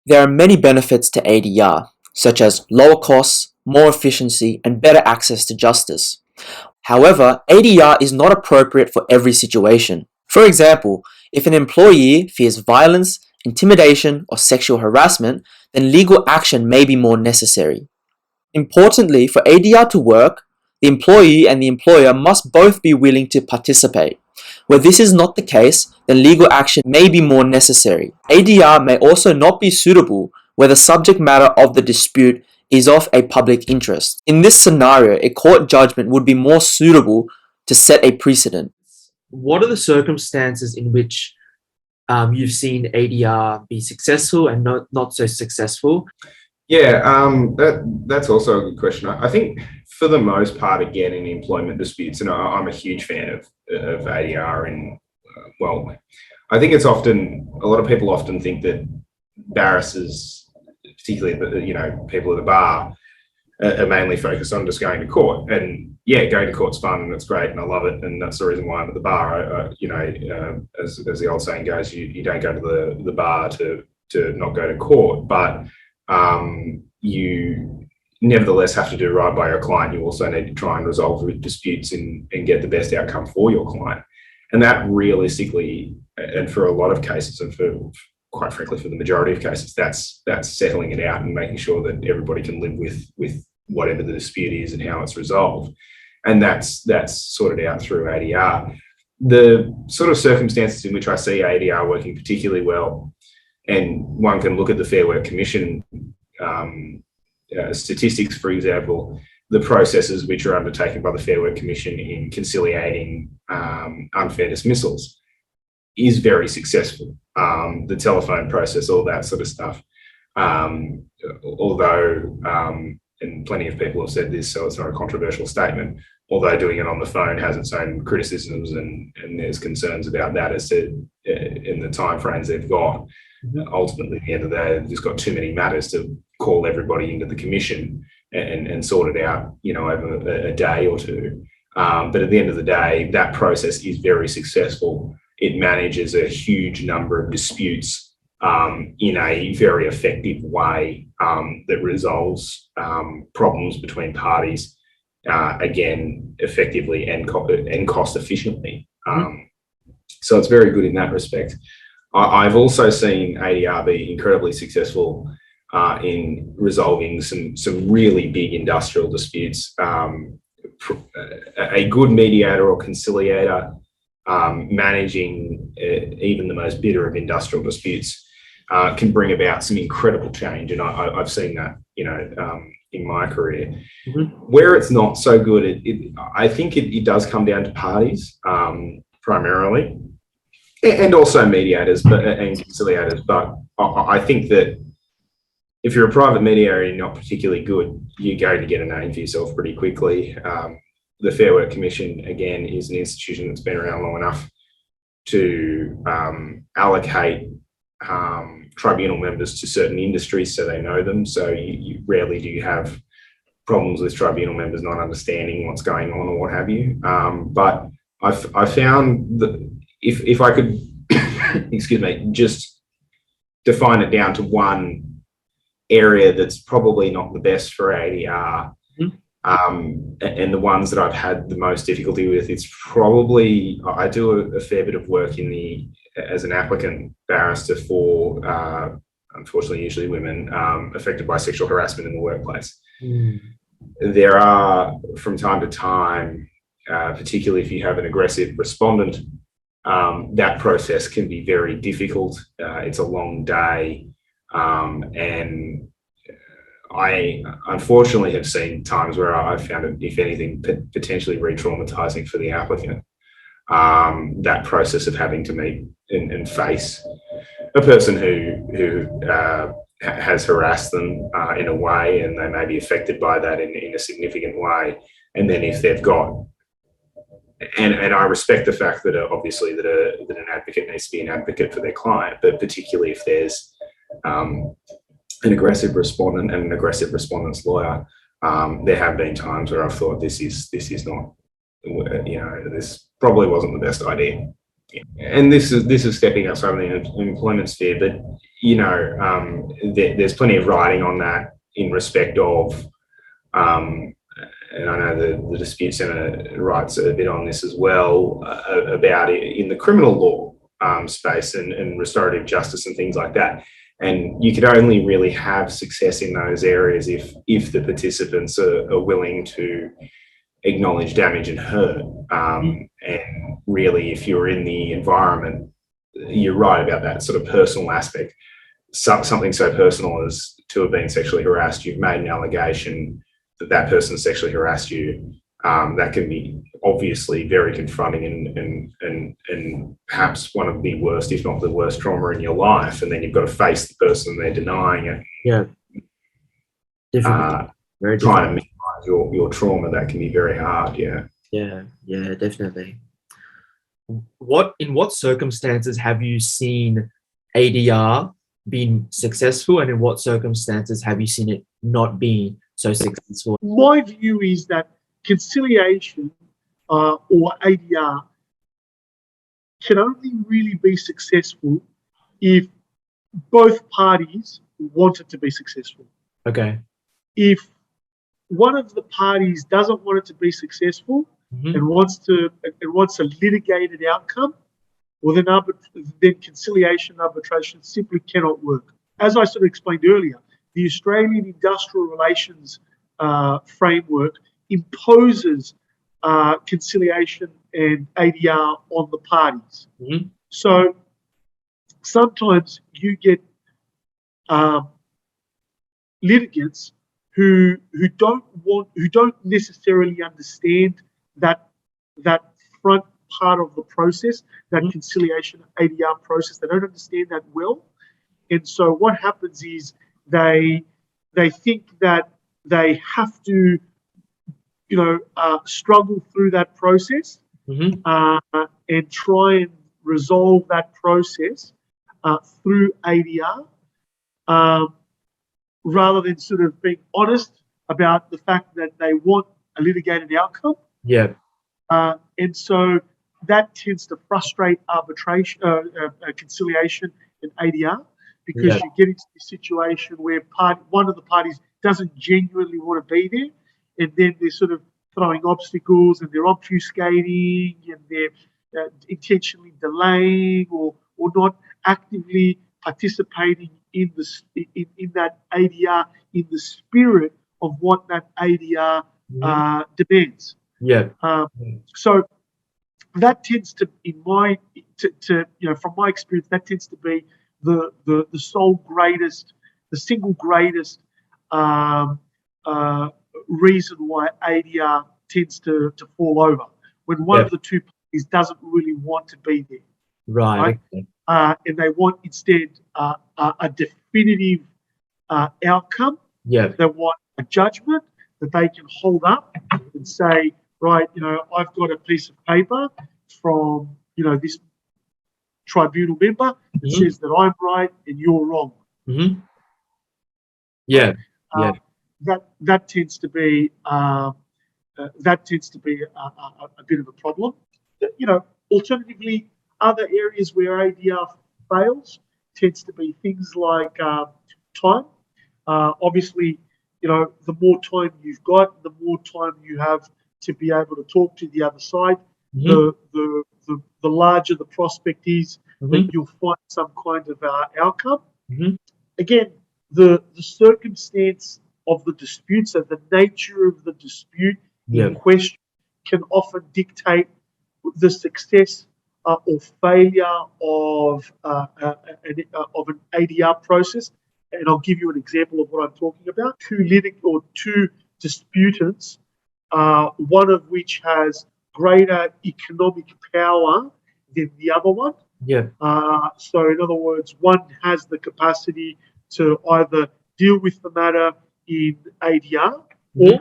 There are many benefits to ADR, such as lower costs, more efficiency, and better access to justice. However, ADR is not appropriate for every situation. For example, if an employee fears violence, intimidation, or sexual harassment, then legal action may be more necessary. Importantly, for ADR to work, the employee and the employer must both be willing to participate. Where this is not the case, then legal action may be more necessary. ADR may also not be suitable where the subject matter of the dispute is of a public interest. In this scenario, a court judgment would be more suitable to set a precedent. What are the circumstances in which you've seen ADR be successful and not so successful? Yeah, that's also a good question. I think for the most part, again, in employment disputes, and I'm a huge fan of ADR, and well, I think it's often, a lot of people often think that barristers, particularly people at the bar, are mainly focused on just going to court. And yeah, going to court's fun and it's great and I love it, and that's the reason why I'm at the bar. As the old saying goes, you don't go to the bar to not go to court, but you nevertheless have to do right by your client. You also need to try and resolve disputes and get the best outcome for your client. And that realistically, and for a lot of cases, and for quite frankly, for the majority of cases, that's settling it out and making sure that everybody can live with whatever the dispute is and how it's resolved. And that's sorted out through ADR. The sort of circumstances in which I see ADR working particularly well, and one can look at the Fair Work Commission statistics, for example, the processes which are undertaken by the Fair Work Commission in conciliating unfair dismissals is very successful. The telephone process, all that sort of stuff. Although, and plenty of people have said this, so it's not a controversial statement, although doing it on the phone has its own criticisms and there's concerns about that as to in the timeframes they've got. Ultimately, at the end of the day, they've just got too many matters to call everybody into the commission and sort it out, over a day or two. But at the end of the day, that process is very successful. It manages a huge number of disputes in a very effective way that resolves problems between parties, again, effectively and cost efficiently. So it's very good in that respect. I've also seen ADR be incredibly successful in resolving some really big industrial disputes. A good mediator or conciliator managing even the most bitter of industrial disputes can bring about some incredible change, and I've seen that in my career. Where it's not so good, I think it does come down to parties primarily, and also mediators and conciliators. But I think that if you're a private mediator and you're not particularly good, you're going to get a name for yourself pretty quickly. The Fair Work Commission, again, is an institution that's been around long enough to allocate tribunal members to certain industries so they know them. So you rarely do you have problems with tribunal members not understanding what's going on or what have you. But I found that if I could, excuse me, just define it down to one area that's probably not the best for ADR, and the ones that I've had the most difficulty with, it's probably, I do a fair bit of work as an applicant barrister for, unfortunately, usually women affected by sexual harassment in the workplace. There are, from time to time, particularly if you have an aggressive respondent, that process can be very difficult. It's a long day, and I unfortunately have seen times where I've found it, if anything, potentially re-traumatizing for the applicant. That process of having to meet and face a person who has harassed them in a way, and they may be affected by that in a significant way. And then if they've got, and I respect the fact that obviously that an advocate needs to be an advocate for their client, but particularly if there's an aggressive respondent and an aggressive respondent's lawyer, there have been times where I've thought this is not, this probably wasn't the best idea. And this is stepping outside of the employment sphere, but there's plenty of writing on that in respect of, and I know the dispute centre writes a bit on this as well, about it in the criminal law space and restorative justice and things like that. And you could only really have success in those areas if the participants are willing to acknowledge damage and hurt. And really, if you're in the environment, you're right about that sort of personal aspect. Something so personal as to have been sexually harassed, you've made an allegation that person sexually harassed you. That can be obviously very confronting and perhaps one of the worst, if not the worst, trauma in your life. And then you've got to face the person they're denying it. Yeah, definitely. Very trying to minimize your trauma, that can be very hard. Yeah, definitely. In what circumstances have you seen ADR been successful, and in what circumstances have you seen it not being so successful? My view is that conciliation or ADR can only really be successful if both parties want it to be successful. Okay. If one of the parties doesn't want it to be successful and wants a litigated outcome, well, then conciliation and arbitration simply cannot work. As I sort of explained earlier, the Australian Industrial Relations framework imposes conciliation and ADR on the parties. So sometimes you get litigants who don't necessarily understand that front part of the process, that conciliation ADR process. They don't understand that well, and so what happens is they think that they have to struggle through that process and try and resolve that process through ADR, rather than sort of being honest about the fact that they want a litigated outcome. Yeah. And so that tends to frustrate arbitration, conciliation, and ADR, because you get into a situation where one of the parties doesn't genuinely want to be there, and then they're sort of throwing obstacles and they're obfuscating and they're intentionally delaying or not actively participating in that ADR in the spirit of what that ADR demands. Yeah. So that tends to, from my experience, that tends to be the single greatest reason why ADR tends to fall over, when one of the two parties doesn't really want to be there. Right. And they want instead a definitive outcome. Yeah. They want a judgment that they can hold up and say, right, I've got a piece of paper from, this tribunal member that says that I'm right and you're wrong. Yeah. That tends to be a bit of a problem. Alternatively, other areas where ADR fails tends to be things like time. Obviously, the more time you've got, the more time you have to be able to talk to the other side. The larger the prospect is that you'll find some kind of outcome. Again, the circumstance of the dispute, so the nature of the dispute in question, can often dictate the success or failure of an ADR process. And I'll give you an example of what I'm talking about. Two disputants, one of which has greater economic power than the other one. So in other words, one has the capacity to either deal with the matter in ADR, or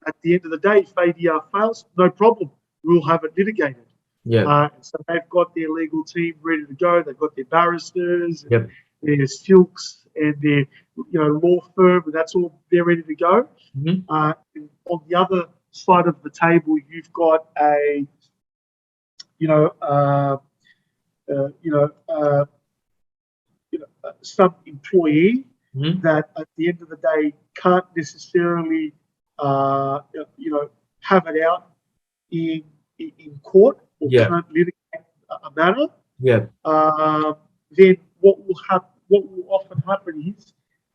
at the end of the day, if ADR fails, no problem, we'll have it litigated. So they've got their legal team ready to go. They've got their barristers, and their silks, and their law firm, and that's all, they're ready to go. And on the other side of the table, you've got some employee Mhm. that at the end of the day can't necessarily, have it out in court or Yeah. can't litigate a matter. Yeah. Then what will happen? What will often happen is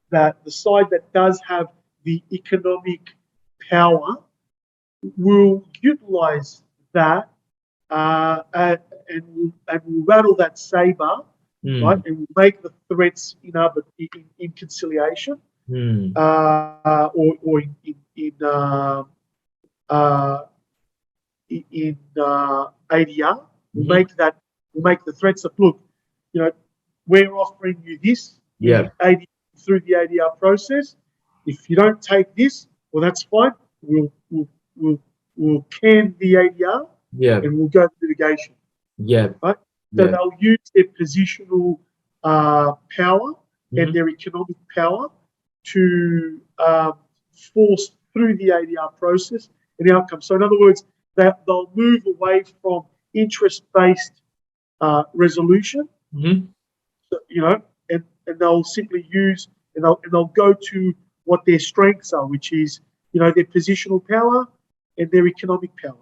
that the side that does have the economic power will utilize that, and will rattle that saber, right, Mm. and will make the threats in conciliation, Mm. or uh, in ADR. Will Mhm. make the threats of, look, we're offering you this Yeah. through the ADR process. If you don't take this, well, that's fine. We'll we'll can the ADR Yeah. and we'll go to litigation, Yeah. right? So Yeah. they'll use their positional power and Mhm. their economic power to force through the ADR process an outcome. So in other words, they'll move away from interest-based resolution, Mhm. and they'll simply use, and they'll go to what their strengths are, which is their positional power and their economic power.